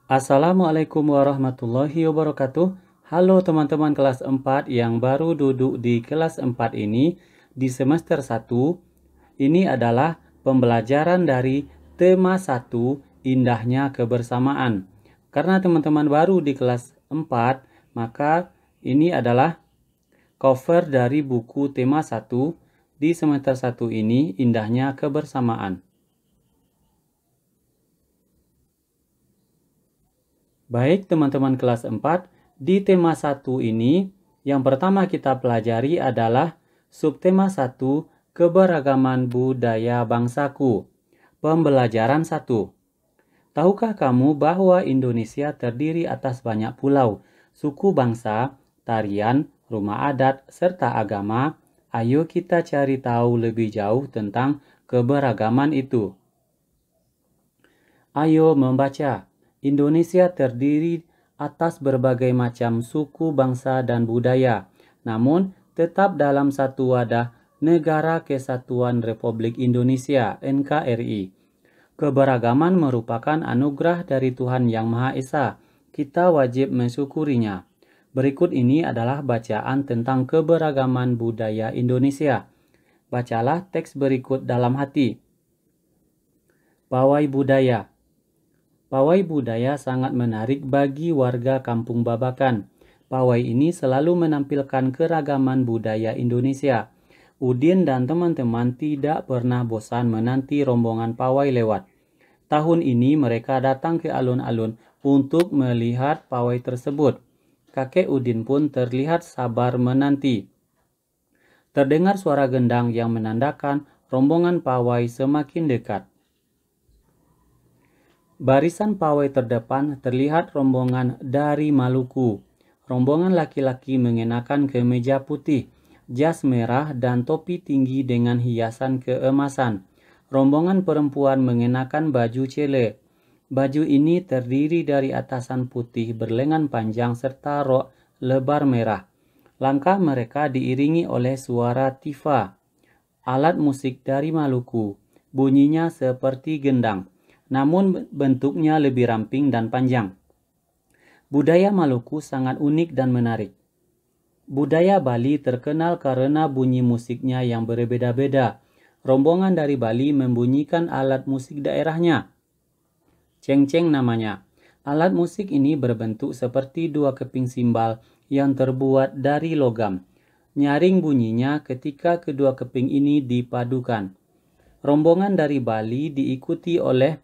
Assalamualaikum warahmatullahi wabarakatuh. Halo teman-teman kelas 4 yang baru duduk di kelas 4 ini di semester 1. Ini adalah pembelajaran dari tema 1, indahnya kebersamaan. Karena teman-teman baru di kelas 4, maka ini adalah cover dari buku tema 1 di semester 1 ini, indahnya kebersamaan. Baik teman-teman kelas 4, di tema 1 ini, yang pertama kita pelajari adalah subtema 1, keberagaman budaya bangsaku. Pembelajaran 1. Tahukah kamu bahwa Indonesia terdiri atas banyak pulau, suku bangsa, tarian, rumah adat, serta agama? Ayo kita cari tahu lebih jauh tentang keberagaman itu. Ayo membaca. Indonesia terdiri atas berbagai macam suku, bangsa, dan budaya, namun tetap dalam satu wadah Negara Kesatuan Republik Indonesia (NKRI). Keberagaman merupakan anugerah dari Tuhan Yang Maha Esa. Kita wajib mensyukurinya. Berikut ini adalah bacaan tentang keberagaman budaya Indonesia. Bacalah teks berikut dalam hati. Pawai budaya. Pawai budaya sangat menarik bagi warga Kampung Babakan. Pawai ini selalu menampilkan keragaman budaya Indonesia. Udin dan teman-teman tidak pernah bosan menanti rombongan pawai lewat. Tahun ini mereka datang ke alun-alun untuk melihat pawai tersebut. Kakek Udin pun terlihat sabar menanti. Terdengar suara gendang yang menandakan rombongan pawai semakin dekat. Barisan pawai terdepan terlihat rombongan dari Maluku. Rombongan laki-laki mengenakan kemeja putih, jas merah, dan topi tinggi dengan hiasan keemasan. Rombongan perempuan mengenakan baju cele. Baju ini terdiri dari atasan putih berlengan panjang serta rok lebar merah. Langkah mereka diiringi oleh suara tifa, alat musik dari Maluku. Bunyinya seperti gendang, namun bentuknya lebih ramping dan panjang. Budaya Maluku sangat unik dan menarik. Budaya Bali terkenal karena bunyi musiknya yang berbeda-beda. Rombongan dari Bali membunyikan alat musik daerahnya. Cengceng namanya. Alat musik ini berbentuk seperti dua keping simbal yang terbuat dari logam. Nyaring bunyinya ketika kedua keping ini dipadukan. Rombongan dari Bali diikuti oleh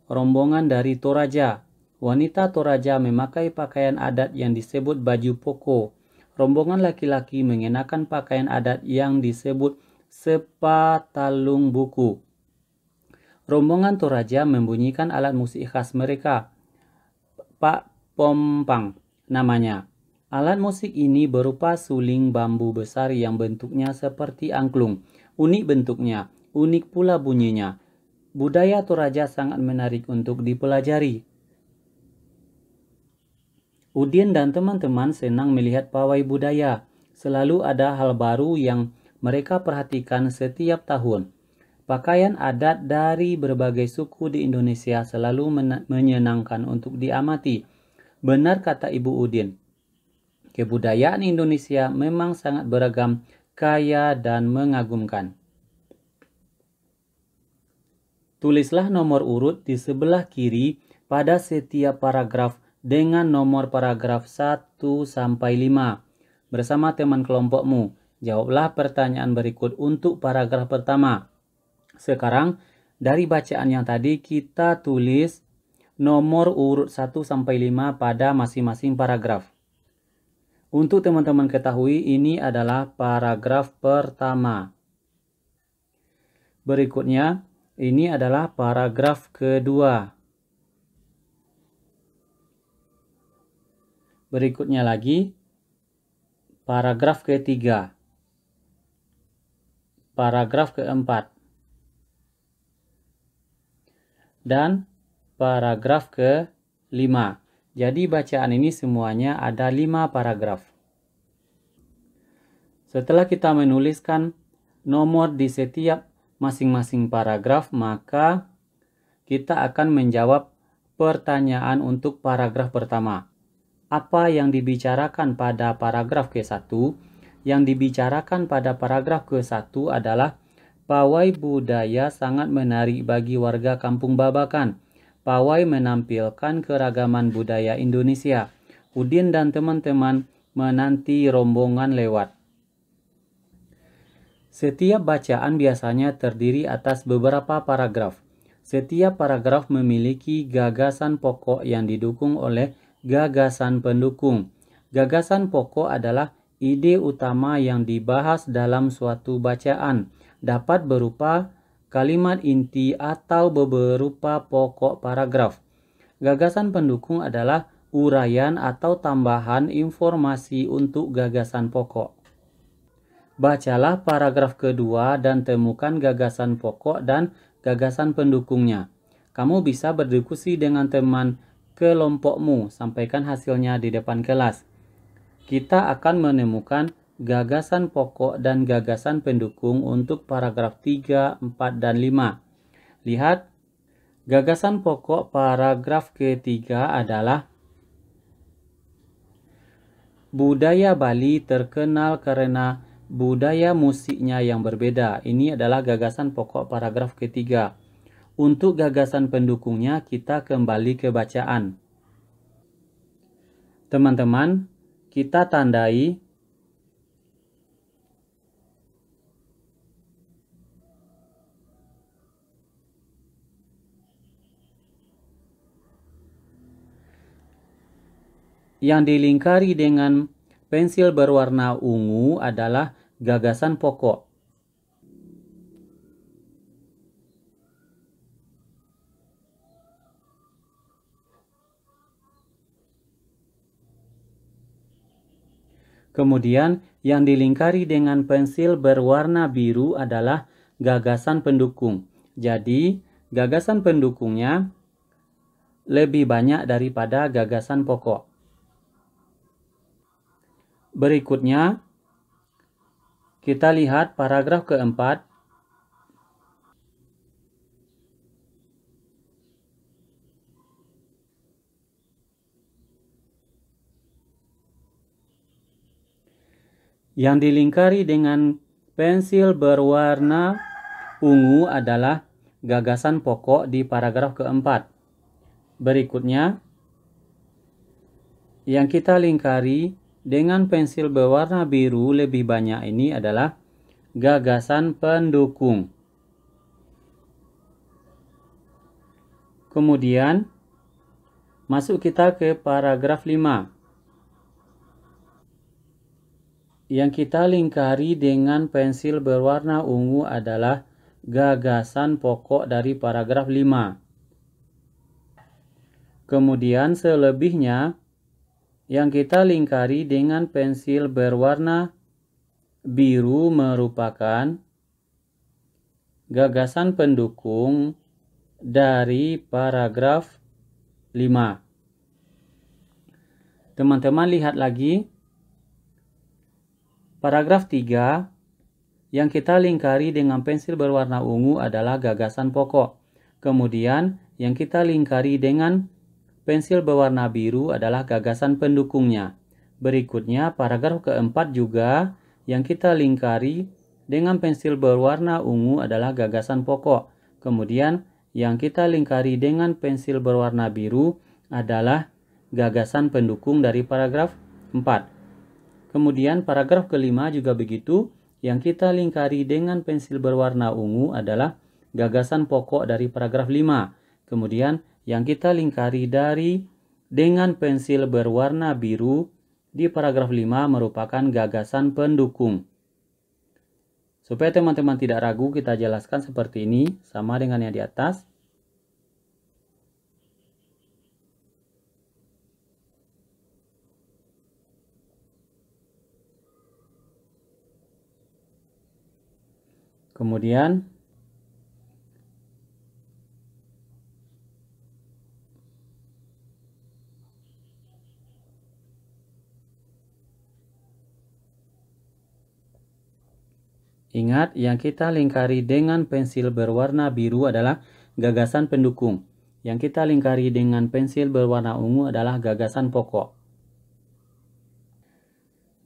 rombongan dari Toraja. Wanita Toraja memakai pakaian adat yang disebut baju poko. Rombongan laki-laki mengenakan pakaian adat yang disebut sepatalung buku. Rombongan Toraja membunyikan alat musik khas mereka, Pak Pompang namanya. Alat musik ini berupa suling bambu besar yang bentuknya seperti angklung. Unik bentuknya, unik pula bunyinya. Budaya Toraja sangat menarik untuk dipelajari. Udin dan teman-teman senang melihat pawai budaya. Selalu ada hal baru yang mereka perhatikan setiap tahun. Pakaian adat dari berbagai suku di Indonesia selalu menyenangkan untuk diamati. Benar kata Ibu Udin. Kebudayaan Indonesia memang sangat beragam, kaya, dan mengagumkan. Tulislah nomor urut di sebelah kiri pada setiap paragraf dengan nomor paragraf 1 sampai 5. Bersama teman kelompokmu, jawablah pertanyaan berikut untuk paragraf pertama. Sekarang, dari bacaan yang tadi kita tulis nomor urut 1 sampai 5 pada masing-masing paragraf. Untuk teman-teman ketahui, ini adalah paragraf pertama. Berikutnya, ini adalah paragraf kedua. Berikutnya lagi, paragraf ketiga. Paragraf keempat. Dan paragraf kelima. Jadi bacaan ini semuanya ada 5 paragraf. Setelah kita menuliskan nomor di setiap masing-masing paragraf, maka kita akan menjawab Pertanyaan untuk paragraf pertama. Apa yang dibicarakan pada paragraf ke-1? Yang dibicarakan pada paragraf ke-1 adalah pawai budaya sangat menarik bagi warga Kampung Babakan. Pawai menampilkan keragaman budaya Indonesia. Udin dan teman-teman menanti rombongan lewat. Setiap bacaan biasanya terdiri atas beberapa paragraf. Setiap paragraf memiliki gagasan pokok yang didukung oleh gagasan pendukung. Gagasan pokok adalah ide utama yang dibahas dalam suatu bacaan, dapat berupa kalimat inti atau berupa pokok paragraf. Gagasan pendukung adalah uraian atau tambahan informasi untuk gagasan pokok. Bacalah paragraf kedua dan temukan gagasan pokok dan gagasan pendukungnya. Kamu bisa berdiskusi dengan teman kelompokmu, sampaikan hasilnya di depan kelas. Kita akan menemukan gagasan pokok dan gagasan pendukung untuk paragraf 3, 4, dan 5. Lihat, gagasan pokok paragraf ketiga adalah budaya Bali terkenal karena budaya musiknya yang berbeda. Ini adalah gagasan pokok paragraf ketiga. Untuk gagasan pendukungnya, kita kembali ke bacaan. Teman-teman, kita tandai yang dilingkari dengan pensil berwarna ungu adalah gagasan pokok. Kemudian yang dilingkari dengan pensil berwarna biru adalah gagasan pendukung. Jadi, gagasan pendukungnya lebih banyak daripada gagasan pokok. Berikutnya, kita lihat paragraf keempat. Yang dilingkari dengan pensil berwarna ungu adalah gagasan pokok di paragraf keempat. Berikutnya, yang kita lingkari dengan pensil berwarna biru lebih banyak ini adalah gagasan pendukung. Kemudian, masuk kita ke paragraf 5. Yang kita lingkari dengan pensil berwarna ungu adalah gagasan pokok dari paragraf 5. Kemudian selebihnya yang kita lingkari dengan pensil berwarna biru merupakan gagasan pendukung dari paragraf 5. Teman-teman lihat lagi. Paragraf 3 yang kita lingkari dengan pensil berwarna ungu adalah gagasan pokok. Kemudian yang kita lingkari dengan pensil berwarna biru adalah gagasan pendukungnya. Berikutnya paragraf keempat juga yang kita lingkari dengan pensil berwarna ungu adalah gagasan pokok. Kemudian yang kita lingkari dengan pensil berwarna biru adalah gagasan pendukung dari paragraf 4. Kemudian paragraf kelima juga begitu, yang kita lingkari dengan pensil berwarna ungu adalah gagasan pokok dari paragraf 5. Kemudian yang kita lingkari dengan pensil berwarna biru di paragraf 5 merupakan gagasan pendukung. Supaya teman-teman tidak ragu, kita jelaskan seperti ini, sama dengan yang di atas. Kemudian ingat, yang kita lingkari dengan pensil berwarna biru adalah gagasan pendukung. Yang kita lingkari dengan pensil berwarna ungu adalah gagasan pokok.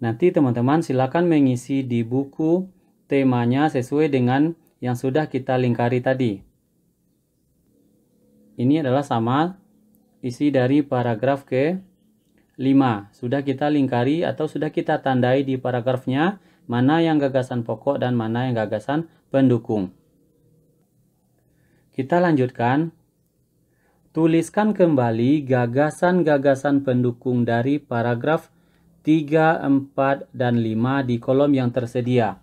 Nanti teman-teman silakan mengisi di buku temanya sesuai dengan yang sudah kita lingkari tadi. Ini adalah sama isi dari paragraf ke-5. Sudah kita lingkari atau sudah kita tandai di paragrafnya mana yang gagasan pokok dan mana yang gagasan pendukung. Kita lanjutkan. Tuliskan kembali gagasan-gagasan pendukung dari paragraf 3, 4, dan 5 di kolom yang tersedia.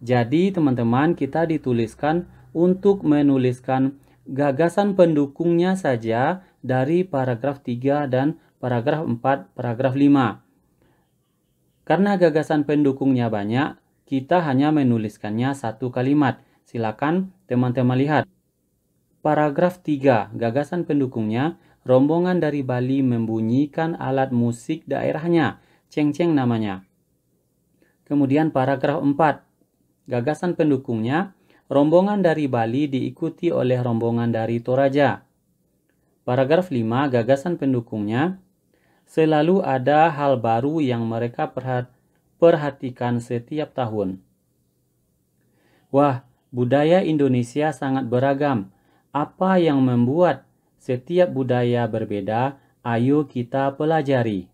Jadi teman-teman kita dituliskan untuk menuliskan gagasan pendukungnya saja dari paragraf 3 dan paragraf 4, paragraf 5. Karena gagasan pendukungnya banyak, kita hanya menuliskannya satu kalimat. Silakan teman-teman lihat. Paragraf 3, gagasan pendukungnya, rombongan dari Bali membunyikan alat musik daerahnya, ceng-ceng namanya. Kemudian paragraf 4, gagasan pendukungnya, rombongan dari Bali diikuti oleh rombongan dari Toraja. Paragraf 5, gagasan pendukungnya, selalu ada hal baru yang mereka perhatikan setiap tahun. Wah, budaya Indonesia sangat beragam. Apa yang membuat setiap budaya berbeda? Ayo kita pelajari.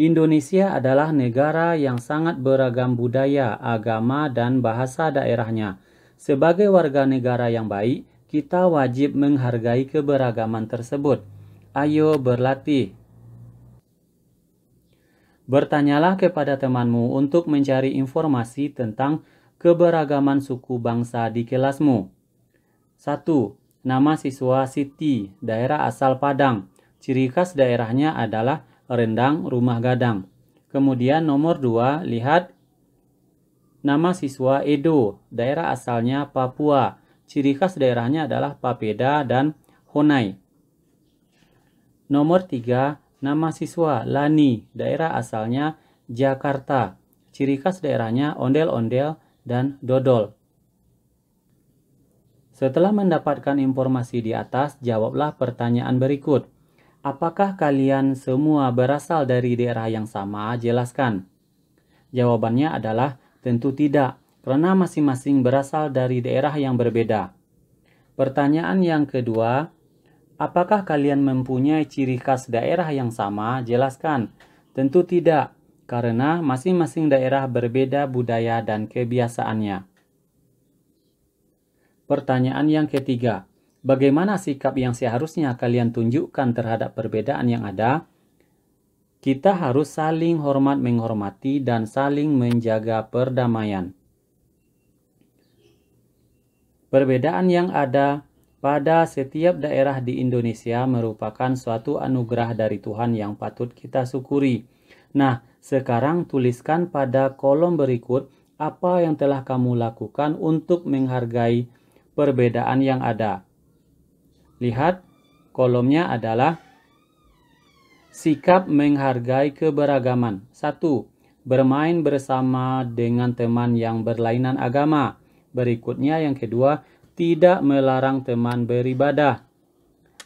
Indonesia adalah negara yang sangat beragam budaya, agama, dan bahasa daerahnya. Sebagai warga negara yang baik, kita wajib menghargai keberagaman tersebut. Ayo berlatih. Bertanyalah kepada temanmu untuk mencari informasi tentang keberagaman suku bangsa di kelasmu. 1. Nama siswa Siti, daerah asal Padang. Ciri khas daerahnya adalah rendang rumah gadang. Kemudian nomor 2, lihat nama siswa Edo, daerah asalnya Papua. Ciri khas daerahnya adalah papeda dan honai. Nomor 3, nama siswa Lani, daerah asalnya Jakarta. Ciri khas daerahnya ondel-ondel dan dodol. Setelah mendapatkan informasi di atas, jawablah pertanyaan berikut. Apakah kalian semua berasal dari daerah yang sama? Jelaskan. Jawabannya adalah tentu tidak, karena masing-masing berasal dari daerah yang berbeda. Pertanyaan yang kedua, apakah kalian mempunyai ciri khas daerah yang sama? Jelaskan. Tentu tidak, karena masing-masing daerah berbeda budaya dan kebiasaannya. Pertanyaan yang ketiga, bagaimana sikap yang seharusnya kalian tunjukkan terhadap perbedaan yang ada? Kita harus saling hormat menghormati dan saling menjaga perdamaian. Perbedaan yang ada pada setiap daerah di Indonesia merupakan suatu anugerah dari Tuhan yang patut kita syukuri. Nah, sekarang tuliskan pada kolom berikut apa yang telah kamu lakukan untuk menghargai perbedaan yang ada. Lihat, kolomnya adalah sikap menghargai keberagaman. 1. Bermain bersama dengan teman yang berlainan agama. Berikutnya yang kedua, tidak melarang teman beribadah.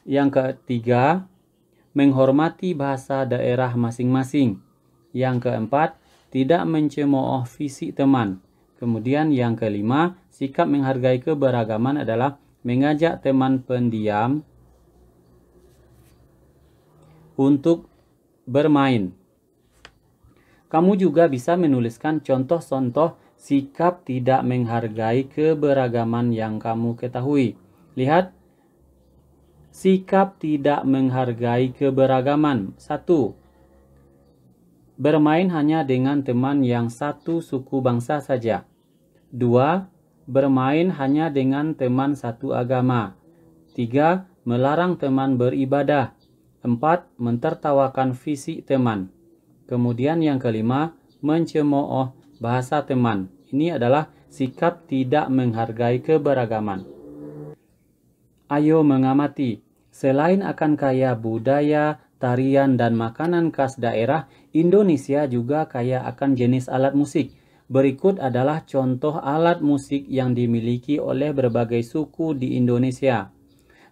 Yang ketiga, menghormati bahasa daerah masing-masing. Yang keempat, tidak mencemooh fisik teman. Kemudian yang kelima, sikap menghargai keberagaman adalah mengajak teman pendiam untuk bermain. Kamu juga bisa menuliskan contoh-contoh sikap tidak menghargai keberagaman yang kamu ketahui. Lihat, sikap tidak menghargai keberagaman. 1. Bermain hanya dengan teman yang satu suku bangsa saja. 2. Bermain hanya dengan teman satu agama. 3. Melarang teman beribadah. 4. Mentertawakan fisik teman. Kemudian yang kelima, mencemooh bahasa teman. Ini adalah sikap tidak menghargai keberagaman. Ayo mengamati. Selain akan kaya budaya, tarian, dan makanan khas daerah, Indonesia juga kaya akan jenis alat musik. Berikut adalah contoh alat musik yang dimiliki oleh berbagai suku di Indonesia.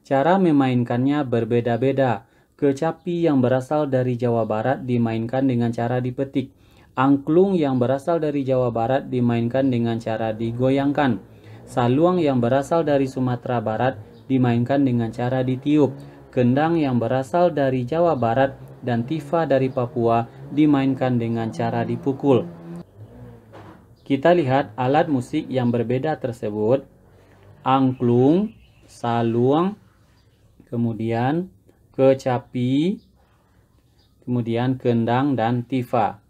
Cara memainkannya berbeda-beda. Kecapi yang berasal dari Jawa Barat dimainkan dengan cara dipetik. Angklung yang berasal dari Jawa Barat dimainkan dengan cara digoyangkan. Saluang yang berasal dari Sumatera Barat dimainkan dengan cara ditiup. Kendang yang berasal dari Jawa Barat dan tifa dari Papua dimainkan dengan cara dipukul. Kita lihat alat musik yang berbeda tersebut. Angklung, saluang, kemudian kecapi, kemudian kendang dan tifa.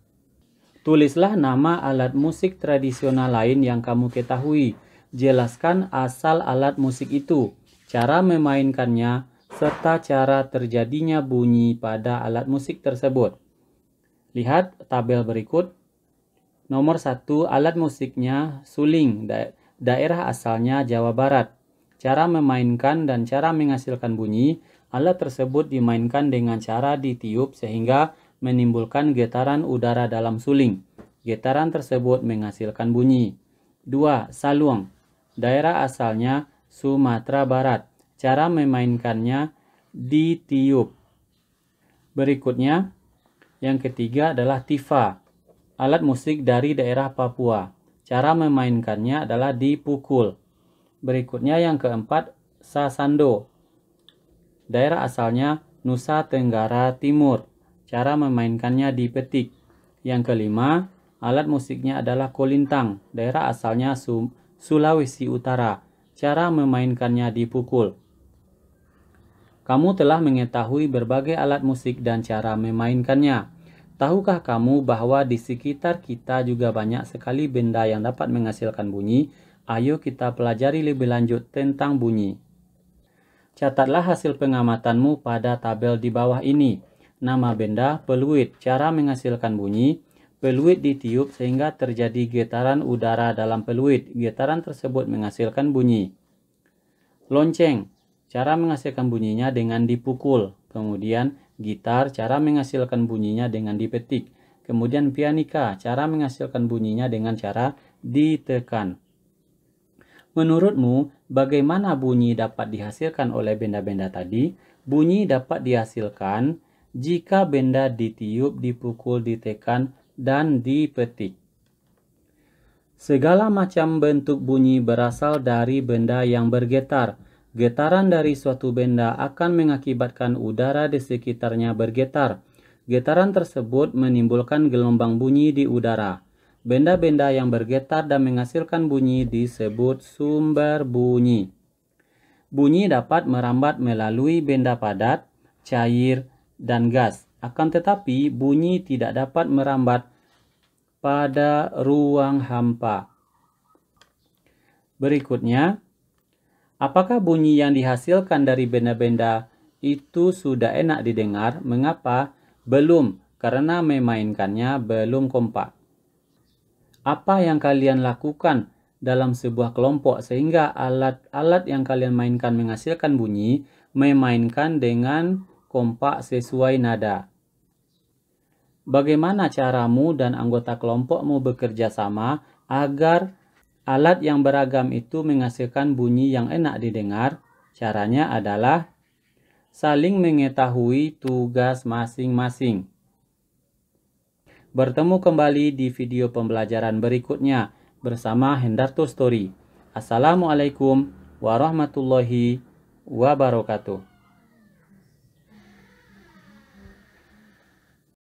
Tulislah nama alat musik tradisional lain yang kamu ketahui. Jelaskan asal alat musik itu, cara memainkannya, serta cara terjadinya bunyi pada alat musik tersebut. Lihat tabel berikut. Nomor 1, alat musiknya suling, daerah asalnya Jawa Barat. Cara memainkan dan cara menghasilkan bunyi. Alat tersebut dimainkan dengan cara ditiup sehingga menimbulkan getaran udara dalam suling. Getaran tersebut menghasilkan bunyi. 2. Saluang. Daerah asalnya Sumatera Barat. Cara memainkannya ditiup. Berikutnya, yang ketiga adalah tifa. Alat musik dari daerah Papua. Cara memainkannya adalah dipukul. Berikutnya yang keempat, sasando. Daerah asalnya Nusa Tenggara Timur. Cara memainkannya dipetik. Yang kelima, alat musiknya adalah kolintang. Daerah asalnya Sulawesi Utara. Cara memainkannya dipukul. Kamu telah mengetahui berbagai alat musik dan cara memainkannya. Tahukah kamu bahwa di sekitar kita juga banyak sekali benda yang dapat menghasilkan bunyi? Ayo kita pelajari lebih lanjut tentang bunyi. Catatlah hasil pengamatanmu pada tabel di bawah ini. Nama benda, peluit, cara menghasilkan bunyi. Peluit ditiup sehingga terjadi getaran udara dalam peluit. Getaran tersebut menghasilkan bunyi. Lonceng, cara menghasilkan bunyinya dengan dipukul. Kemudian gitar, cara menghasilkan bunyinya dengan dipetik. Kemudian pianika, cara menghasilkan bunyinya dengan cara ditekan. Menurutmu, bagaimana bunyi dapat dihasilkan oleh benda-benda tadi? Bunyi dapat dihasilkan jika benda ditiup, dipukul, ditekan, dan dipetik. Segala macam bentuk bunyi berasal dari benda yang bergetar. Getaran dari suatu benda akan mengakibatkan udara di sekitarnya bergetar. Getaran tersebut menimbulkan gelombang bunyi di udara. Benda-benda yang bergetar dan menghasilkan bunyi disebut sumber bunyi. Bunyi dapat merambat melalui benda padat, cair, dan gas. Akan tetapi, bunyi tidak dapat merambat pada ruang hampa. Berikutnya, apakah bunyi yang dihasilkan dari benda-benda itu sudah enak didengar? Mengapa? Belum, karena memainkannya belum kompak. Apa yang kalian lakukan dalam sebuah kelompok sehingga alat-alat yang kalian mainkan menghasilkan bunyi, memainkan dengan kompak sesuai nada? Bagaimana caramu dan anggota kelompokmu bekerja sama agar alat yang beragam itu menghasilkan bunyi yang enak didengar? Caranya adalah saling mengetahui tugas masing-masing. Bertemu kembali di video pembelajaran berikutnya bersama Hendarto Story. Assalamualaikum warahmatullahi wabarakatuh.